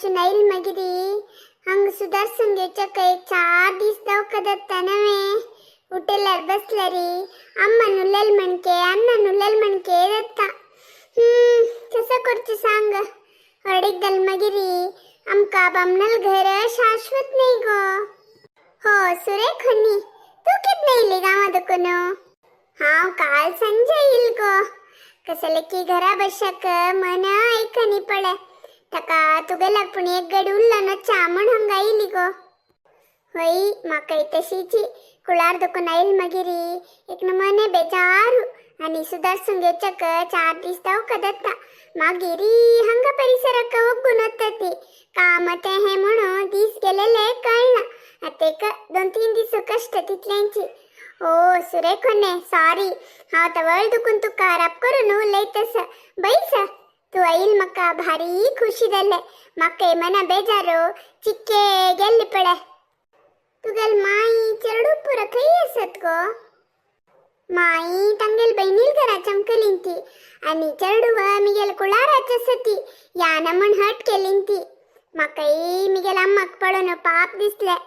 वरचू nail मगिरी हंग सुधारसून घेवच्याक एक 4 दीस दवखदात नवे उठेल्यार बसल्यारी अम्मा नुल्लेल म्हणके अन्न नुल्लेल म्हणके दत्ता कसं करचें सांग हडीक दल मगिरी आमका बामणल घर शाश्वत नाही गो हो सुरेखनी तू कितने इली गावा दुकुन हांव काल संजे इल गो कसले की घरा बसक मन ऐकनी पडे तका तुगेला पण एक गड उरला न चामण हंगा इली गो होई म्हाका तशीची कुळार दुकुन आयल मगिरी एक नमने बेजारू आणि सुधारसून घेवच्याक 4 दीस दवखदाता मागिरी हंगा परिसराक होग्गून वतती काम ते हे म्हणून दीस गेलेले कळना आतेक 2-3 दीस कष्ट तितल्यांची ओ सुरेखने सॉरी हांव तर वळ दुखून तुका खराब करून उलय तस बैस तू आईल म्हाका भारी खुशी जाले म्हाका मना बेजारो चिक्के गेल्ली पडे तुगेल माई चेडू पुरा खंय आसत गो माई तांगेल बहिणील घरा चमकलीन ती आणि चेडू मिगेल कुळाराच सती यान म्हण हट केलीन ती म्हाकाई मिगेल अम्माक पळोवन पाप दिसले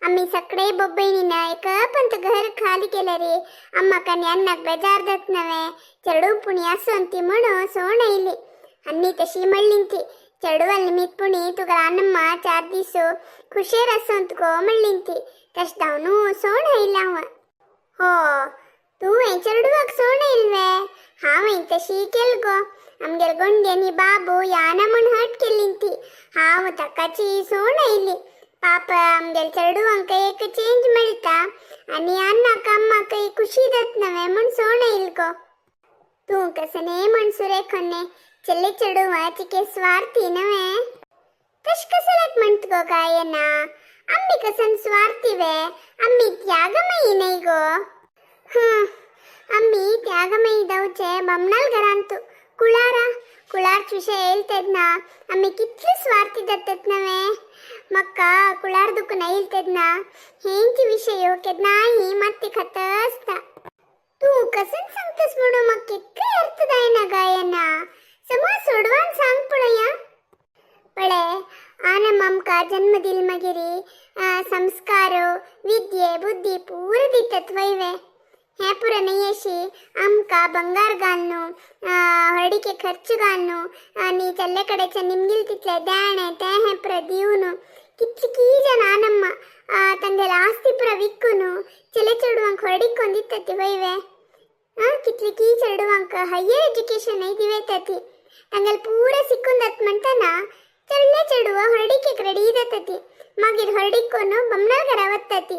आम्ही सगळे बहिणीन एक पंत घर खाली केले रे अम्माक आणि अन्नाक बेजार जात नवे चेडू पुणी आसून ती म्हणून सोण आयली अन्नी तशी म्हणलीन ती चेडूवाल निमित पुणी तुगेल अनम्मा 4 दीस खुशेर आसून गो म्हणलीन ती तश धावनू सोण आयला हो तू चेडूवाक सोण आयलवे हांव तशी केल गो आमगेर गोंड्यानी बाबू याना म्हण हट केलीन ती हांव ताकाची सोण आयली पाप आमगेल चेडूवांक एक चेंज मेळटा आणि अन्नाक अम्माक खुशी जात नवे म्हण सोण आयल गो तू कसने म्हण सुरेखने चले चेडूवा चिके स्वार्थी नवे तश कसलाक म्हणत गो गायना आम्ही कसन स्वार्थी वे आम्ही त्यागमयी नाही गो आम्ही त्यागमयी दवचे बामणाल घरांतू कुळार विषय येल्तेदना आम्ही कितले स्वार्थी जातात नवे मक्का कुळार दुखून येल्तेदना हेंची विषय केदनाही मत्ती खात असता तू कसन सांगतस म्हणून मग कितले अर्थ जायना गायना समज सोडवान सांग पळया पळे आन आमका जन्म दिल मगिरी संस्कार विद्ये बुद्धी पूर दितात वैवे हे पुरा नयेशी आमका बंगार घालनो हळडीके खर्च घालनो आणि चल्ले कडेचे निमगिल तितले द्याणे ते हे पुरा दिवनो कितली की जन आनम्मा ತಂದೆಲ ಆಸ್ತಿ ಪುರ ವಿಕ್ಕುನು ಚೆಲೆ ಚೆಡುವಂಕ ಹೊರಡಿಕೊಂಡು ದಿತ್ತತಿ ವೈವೆ ಕಿತ್ಲಿ ಕೀ ಚೆಡುವಂಕ ಹೈಯರ್ ಎಜುಕೇಶನ್ ಐದಿವೆ ತತಿ ತಂಗಲ್ ಪೂರ ಸಿಕ್ಕುಂದತ್ ಮಂತನ ಚೆಲ್ಲೆ ಚೆಡುವ ಹೊರಡಿಕೆ ರೆಡಿ ಇದತತಿ ಮಗಿರ್ ಹೊರಡಿಕೊಂಡು ಬಮ್ಮನಗರ ಅವತ್ತತಿ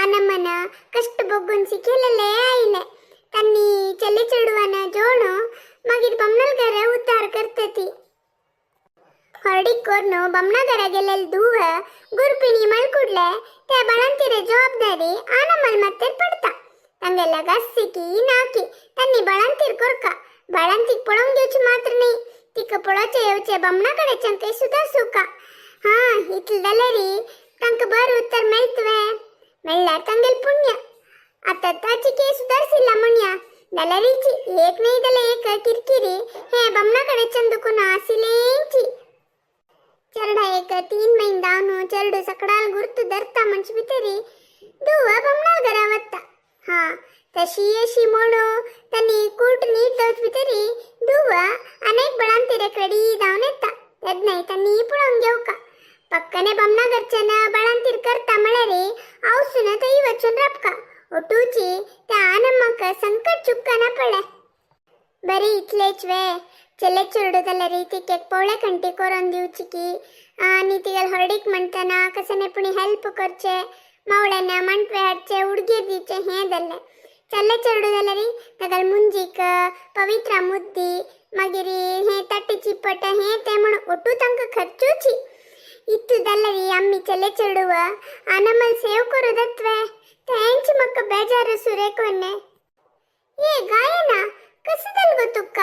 ಆನಮ್ಮನ ಕಷ್ಟ ಬೊಗ್ಗುನ್ ಸಿಕ್ಕೆಲಲ್ಲೇ ಆಯಿಲೆ ತನ್ನಿ ಚೆಲ್ಲೆ ಚೆಡುವನ ಜೋಣು ಮಗಿರ್ ಬಮ್ಮನಗರ ಉದ್ಧಾರ ಕರ್ತತಿ ಹೊರಡಿಕೋರ್ನು ಬಮ್ಮನಗರ ಗೆಲ್ಲಲ್ ದೂವ ಗುರುಪಿಣಿ ಮಲ್ಕುಡ್ಲೆ त्या बळंतीरे जबाबदारी आनमल ಮತ್ತೆ पडता ತಂಗೆಲ್ಲ ಗಸ್ಸಿಕಿ ನಾಕಿ ತನ್ನಿ बळंतीर कोरका बळंतीक पळोवंक घेवची मात्र नाही तिका पळोवचे येवचे बमणाकडे चंके सुद्धा सुका इतल जाल्यारी तांकां बर उत्तर मेळतवे म्हणल्यार तांगेल पुण्य आता ताची के सुधारसिल्ला म्हणया जाल्यारीची एक नाही जाल्यार एक किरकिरी हे बमणाकडे चंदुकून आसिलेंची चरडा एक 3 महिने दावनो चरडू सकडाल गुर्तु धरता मंच भितरी दुवा बमणाल घरावत्ता तशी अशी म्हणू तनी कूट नीट दवच भितरी दुवा अनेक बळांतीरे कडे दावन येता तेद नाही तनी पळोवन घेवका पक्कने बमणा घरच्यान बळांतीर करता म्हळ्यार आवसून थंय वचून राबका ओटूची त्या आनम्माक संकट चुक्का ना पडले बरी इतलेच वे ಚೆಲ್ಲೆ ಚುರುಡುದಲ್ಲ ರೀತಿಗೆ ಪೌಳೆ ಕಂಟಿ ಕೊರೊಂದು ದಿವಚಿಕಿ ನೀತಿಗಲ್ ಹೊರಡಿಕ್ ಮಂತನ ಕಸನೆ ಪುಣಿ ಹೆಲ್ಪ್ ಕೊರ್ಚೆ ಮೌಳೆನ ಮಂಟ್ವೆ ಹಡ್ಚೆ ಹುಡ್ಗಿರ್ ದೀಚೆ ಹೇದಲ್ಲೆ ಚೆಲ್ಲೆ ಚುರುಡುದಲ್ಲ ರೀ ತಗಲ್ ಮುಂಜಿಕ ಪವಿತ್ರ ಮುದ್ದಿ ಮಗಿರಿ ಹೇ ತಟ್ಟಿ ಚಿಪ್ಪಟ ಹೇ ತೆಮಣ ಒಟ್ಟು ತನಕ ಖರ್ಚೂಚಿ ಇತ್ತದಲ್ಲ ರೀ ಅಮ್ಮಿ ಚೆಲ್ಲೆ ಚುರುಡುವ ಆನಮಲ್ ಸೇವ್ ಕೊರೋದತ್ವೆ ಥ್ಯಾಂಕ್ಸ್ ಮಕ್ಕ ಬೇಜಾರು ಸುರೇಕೊನ್ನೆ ಏ ಗಾಯನ ಕಸದಲ್ ಗೊತ್ತುಕ್ಕ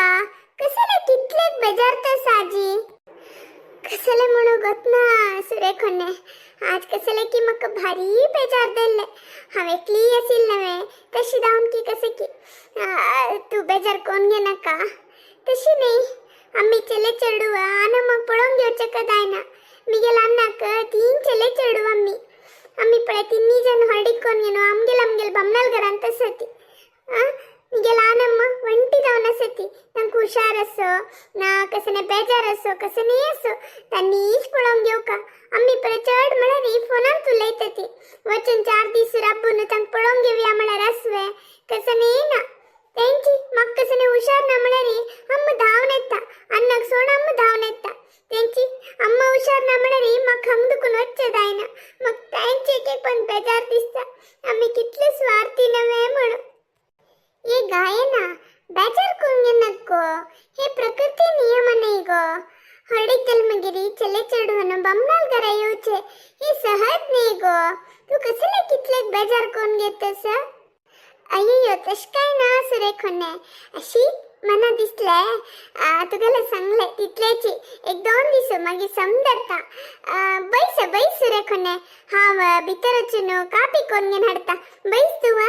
कसले कितलेक बेजारता साजी कसले म्हणू गत ना सुरेखने आज कसले की मक भारी बेजार दिले हांव एकली आसिल नवे तशी दावन की कसे की तू बेजार कोण घे नाका तशी नाही आम्ही चले चेडू आना मग पळोवन घेवचे कदायना मिगेल अन्नाक तीन चले चढू अम्मी पळे तिन्नी जन हरडिक्कोन्गेनो अम्गेल बम्नल घर अंत सती मिगेल आनम्म ಒಂಟಿದವನ ಸತಿ ನಂಗೆ ಹುಷಾರಸೋ ನಾ ಕಸನೆ ಬೇಜಾರಸೋ ಕಸನೆ ಏಸೋ ತನ್ನಿ ಈಚ್ ಪಳಂಗ್ಯೋಕ ಅಮ್ಮಿ ಪರ ಚಡ್ ಮಳರಿ ಫೋನನ್ ತುಲೈತತಿ ವಚನ್ 4 ದಿವಸ ರಬ್ಬುನು ತಂಗ್ ಪಳಂಗೆ ವ್ಯಾಮಳ ರಸ್ವೆ ಕಸನೇನ ತೆಂಚಿ ಮಕ್ಕಸನೆ ಹುಷಾರ್ ನಮಳರಿ ಅಮ್ಮ ಧಾವನೆತ್ತ ಅನ್ನಕ್ ಸೋಣ ಅಮ್ಮ ಧಾವನೆತ್ತ ತೆಂಚಿ ಅಮ್ಮ ಹುಷಾರ್ ನಮಳರಿ ಮಕ್ ಹಂಗ್ದುಕುನ್ ವಚ್ಚದಾಯ್ನ ಮಕ್ ತೆಂಚಿ ಕೇಕ್ ಬಂದ್ ಬೇಜಾರ್ ದಿಸ್ತ ಅಮ್ಮಿ ಕಿತ್ಲೆ ಸ್ವಾರ್ಥಿ ನವೇ ಮಳು ये गायना बेजार कुंगे नक्को हे प्रकृति नियम नहीं गो हरडी तलमगिरी चले चढ़वनो बम्नाल गरायोचे हे सहज नहीं गो तू कसले कितले बेजार कोण घेतस अय्यो तश काय ना सुरेखोने अशी मना दिसले तुगेला सांगले तितलेची एक दोन दिवस मागे समजता बैस सुरेखोने हाव भितरचुनु कापी कोण घेन हडता बैस तुवा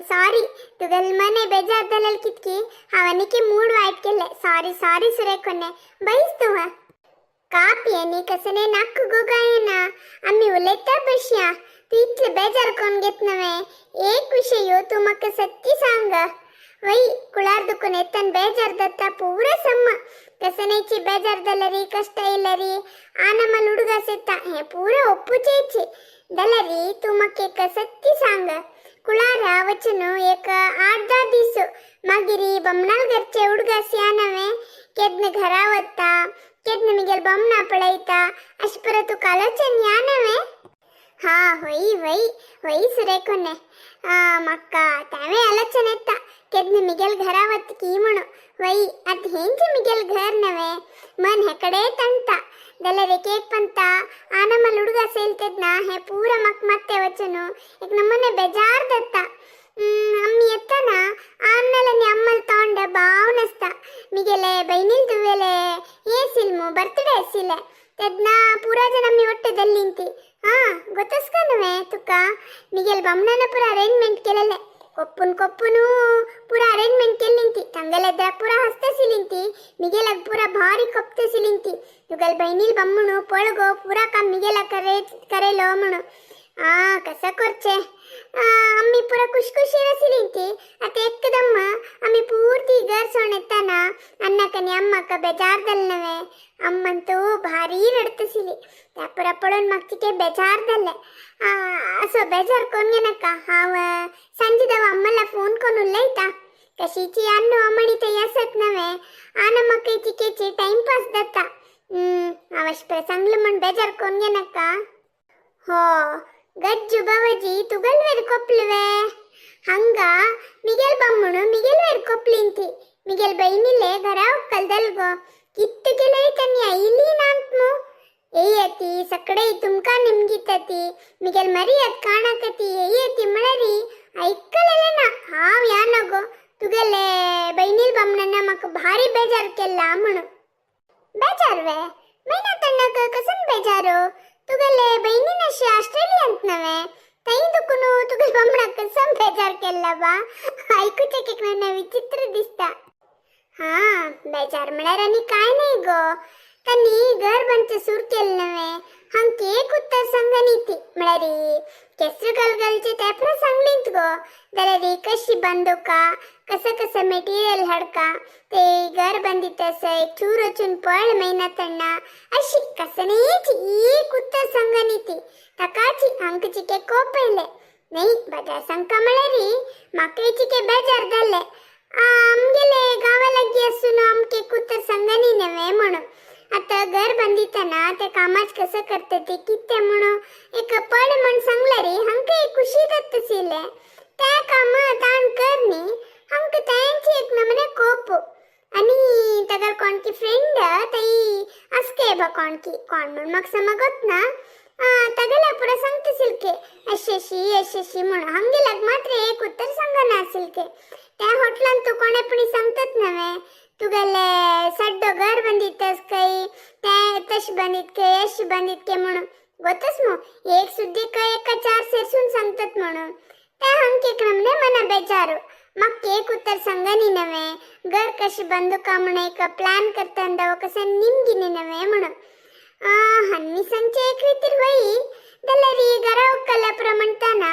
ಸಾರಿ ತುಗಲ್ ಮನೆ ಬೇಜಾರ್ದಲ್ಲಲ್ ಕಿತ್ಕಿ ಅವನಿಗೆ ಮೂಡ್ ವಾಯ್ಟ್ ಕೆಲ್ಲೆ ಸಾರಿ ಸುರೇಕೊನ್ನೆ ಬೈಸ್ತುವ ಕಾಪಿಯ ನೀ ಕಸನೆ ನಕ್ಕು गोगायना अम्मी उलेता बश्या तू इतले बेजार कोण घेत नवे एक विषय तू मका सत्ती सांग वै कुळार दुकुन एतन बेजार दत्ता पूरा सम कसनेची बेजार दलरी कष्ट इಲ್ಲರಿ आनमल ಹುಡುಗ ಸೆತ್ತ हे पूरा ಒಪ್ಪುಚೇಚಿ दलरी तू मके सत्ती सांग कुळार वचनो एक 8-10 दिवस मागिरी बमनाल घरचे उडगा सियानवे केदन घरावत्ता केदन मिगेल बमना पळैता अशपर तू कालोचन यानवे हा होई सुरेकोने मक्का तावे आलोचन एत्ता केदन मिगेल घरावत्त की म्हणो वೈ ಅದ್ ಹೆಂಜ ಮಿಗೆಲ್ ಘರ್ ನವೆ ಮನ್ ಹೆಕಡೆ ತಂತ ದಲರೆ ಕೇಕ್ ಪಂತ ಆನಮಲ್ ಹುಡುಗ ಸೇಲ್ತೆದ್ನ ಹೆ ಪೂರ ಮತ್ತೆ ವಚನು ಈಗ ನಮ್ಮನೆ ಬೇಜಾರ್ ದತ್ತ ಅಮ್ಮಿ ಎತ್ತನ ಆನ್ನಲನಿ ಅಮ್ಮಲ್ ತಗೊಂಡ ಬಾವನಸ್ತ ಮಿಗೆಲೆ ಬೈನಿಲ್ ದುವೆಲೆ ಏಸಿಲ್ಮು ಬರ್ತ್ಡೇ ಎಸಿಲೆ ತೆದ್ನ ಪೂರಾ ಜನ ಅಮ್ಮಿ ಒಟ್ಟದಲ್ಲಿಂತಿ ಗೊತ್ತಸ್ಕನವೆ ತುಕ್ಕ ಮಿಗೆಲ್ ಬಮ್ನನ ಪೂರ ಅರೇಂಜ್ಮೆಂಟ್ ಕೆಲಲೆ ಕೊಪ್ಪುನು पूरा अरेंजमेंट केलिंती तंगलेद्रा पूरा हस्ते सिलिंती मिगेलग पूरा भारी कप्ते सिलिंती युगल बहिनील बम्मणु पळगो पूरा काम मिगेला करेलो म्हणू कसं करचे आम्ही पूरा खुशखुशी सिलिंती आता एकदम आम्ही पूर्ती घर सोणेताना अन्नकनी अम्मक बेजारदल्नवे अम्मंतू भारी रडतसिली त्या पुरा पळून मगचिके बेजारदल्ले असो बेजार कोणगे नका हाव संजीदव अम्मला फोन कोण उल्लैता कशीची अन्न अमणित यासत नवे आन मक्केची केची टाइमपास दत्ता आवश्य चांगलं म्हण बेजार कोणगे नका हो गज्जु बाबाजी तुगल्वेर कोप्लवे हंग मिगेल बम्मणु मिगेल वेर कोप्लिंती मिगेल बहिनीले घरा कल्दल्गो कित्त केले तन्नी ऐली नांत्मु ಏಯತಿ ಸಕಡೆ ತುಮಕ ನಿಮ್ಗಿತತಿ ಮಿಗೆಲ್ ಮರಿ ಅದ್ ಕಾಣಕತಿ ಏಯತಿ ಮಳರಿ ಐಕ್ಕಲೆನ ಹಾವ್ ಯಾನಗೋ ತುಗಲೆ ಬೈನಿಲ್ ಬಮ್ನನ್ನ ಮಕ ಭಾರಿ ಬೇಜಾರ್ ಕೆಲ್ಲ ಮಣು ಬೇಜಾರ್ವೆ ಮೈನಾ ತಣ್ಣಕ ಕಸನ್ ಬೇಜಾರು ತುಗಲೆ ಬೈನಿನ ಆಸ್ಟ್ರೇಲಿಯಾ ಅಂತನವೆ ತೈದುಕುನು ತುಗಲ್ ಬಮ್ನ ಕಸನ್ ಬೇಜಾರ್ ಕೆಲ್ಲ ಬಾ ಐಕು ಚಕ್ಕೆ ನನ್ನ ವಿಚಿತ್ರ ದಿಸ್ತ बेजार म्हळ्यार आनी काय नाही गो तनी घर बंच सूर केल नवे हंग केक उत्तर संगनीती म्हळ्यारी केसर गलगलचे तेप्र सांगलीत गो दलरी कशी बंदोका कसं मेटीरियल हडका ते घर बंदितस एक चूर वचून पळ महिना तण्णा अशी कसनेची एक उत्तर संगनीती तकाची हंकची के कोपयले नाही बजा संका म्हळ्यारी माकळीची के बेजार दल्ले आमगेले गावाला गेसून आमके कुत्तर संगनी नवे म्हणून आता घर बंदिताना ते कामाच कसं करते ते कित्ते म्हणून एक पड म्हण सांगला रे हंक एक खुशी दत्तसिले त्या काम ताण करनी हंक त्यांची एक नमने कोप आणि तगर कोणकी फ्रेंड तई असके बा कोणकी कोण म्हणून मग समगत ना तगला पुरा सांगते सिल्के यशशी म्हणून हंगेलाग मात्र एक उत्तर सांगना सिल्के त्या होटलान तू कोणे पण सांगतात नवे तुगले सड्डो घर बंदितस काही त्या तश बंदित के यश बंदित के म्हणून गोतस मो एक सुद्धी काय एका 4 सेरसून सांगतात म्हणून त्या हंके क्रमने मना बेजारू मग केक उत्तर संगनी नवे घर कशी बंदू का म्हणून एक प्लॅन करताना कसं निमगिनी नवे म्हणून हन्नी संचे एक रीतीर होई दलरी घरा उकला प्रमाणताना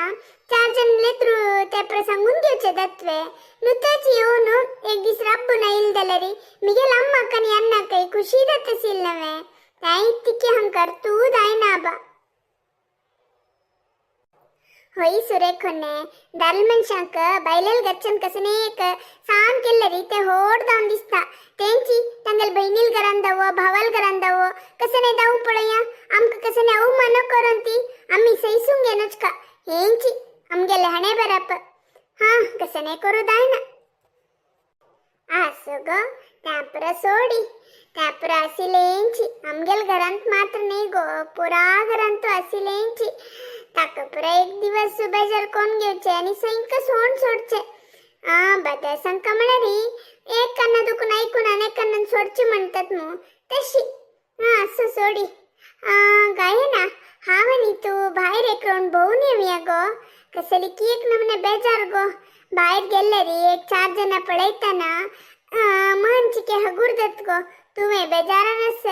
4 जण लेत्रू ते प्रसंगून घेवचे दत्वे नुताची येऊन एक दिस रब्बू नईल दलरी मिगेल अम्मा कनी अन्न कई खुशी दत्तसिल नवे ताई तिके हंकर तू दाई नाबा होई सुरेखोने दाल मनशांक बैलेल गच्चन कसने एक साम केल्लरी ते होड दान दिसता तेंची तंगल बहिणील घरांदावो भावाल घरांदावो कसने दाऊ पळया आमक कसने अव मन करंती आम्ही सैसून घेनच का हेंची आमगेले हणे बराप कसने करू दायना आसो ग त्यापर सोडी त्यापर असिलेंची आमगेल घरांत मात्र नाही गो पुरा घरांत असिलेंची ताकपुरा एक दिवस बेजार कोण घेवचे आणि संक सोड सोडचे बदा संक म्हणरी एक कन्न दुखून ऐकून अनेक कन्न सोडची म्हणतात मग तशी असं सोडी गाय ना म्हणी तू बाहेर एक राऊंड बघून येऊया गो कसली की एक नमने बेजार गो बाहेर गेले रे एक 4 जण पळयताना मानची के हगुरदत गो तुम्ही बेजारा नस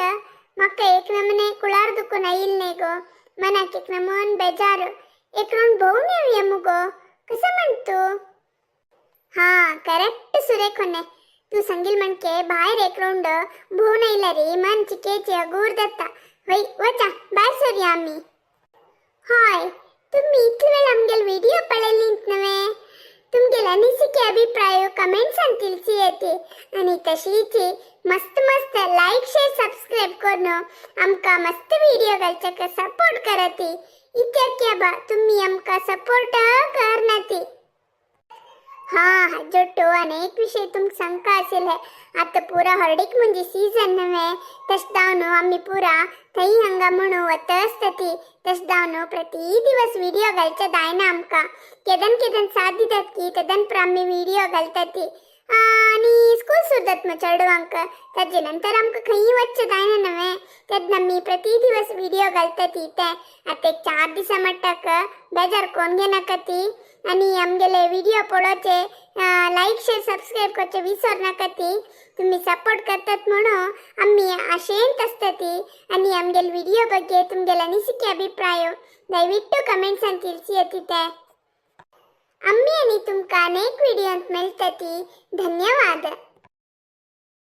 मका एक नमने कुळार दुखून येईल नाही गो मनाक एक मन बेजार एक राऊंड बघून येऊया मुगो कसं म्हणतो करेक्ट सुरेखोने तू संगील म्हणके बाहेर एक राऊंड बघून येईल रे मन चिकेची अगूर दत्ता होय वचा बाहेर सरूया आम्ही होय तुम्ही इतली वेळ आमगेल व्हिडिओ पळयली नवे तुमगेल अनिसिके अभिप्राय कमेंट्स अंतिलची येते आणि तशीच मस्त मस्त लाईक शेअर सबस्क्राईब करून आमका मस्त व्हिडिओ घालच्या सपोर्ट करते इतक्या क्या बा तुम्ही आमका सपोर्ट करनाती जोटो अनेक विषय तुम शंका असेल है आता पुरा हरडिक म्हणजे सीजन नव्हे तसदावनो आम्ही पुरा थई हंगा म्हणू वतस्तती तसदावनो प्रति दिवस व्हिडिओ घालच्या दायना आमका केदन साथ दितात की तदन प्रामी व्हिडिओ घालताती आणि स्कूल सुद्दात मग चढवांक त्याचे नंतर आमका खंयी वच्चे दायना नव्हे त्यात मी प्रति दिवस व्हिडिओ घालताती ते आता 4 दिसा मट्टाक बेजार कोण घेनाका ती आणि आमगेले व्हिडिओ पळोवचे लाईक शेअर सबस्क्राईब करचे विसर नाका ती तुम्ही सपोर्ट करतात म्हणून आम्ही आशेंत असताती आणि आमगेल व्हिडिओ बघे तुमगेला अनिसिके अभिप्राय दयविಟ್ಟು कमेंट्स अंतिलची येती ते आम्ही आणि तुमका अनेक व्हिडिओत मेळताती धन्यवाद।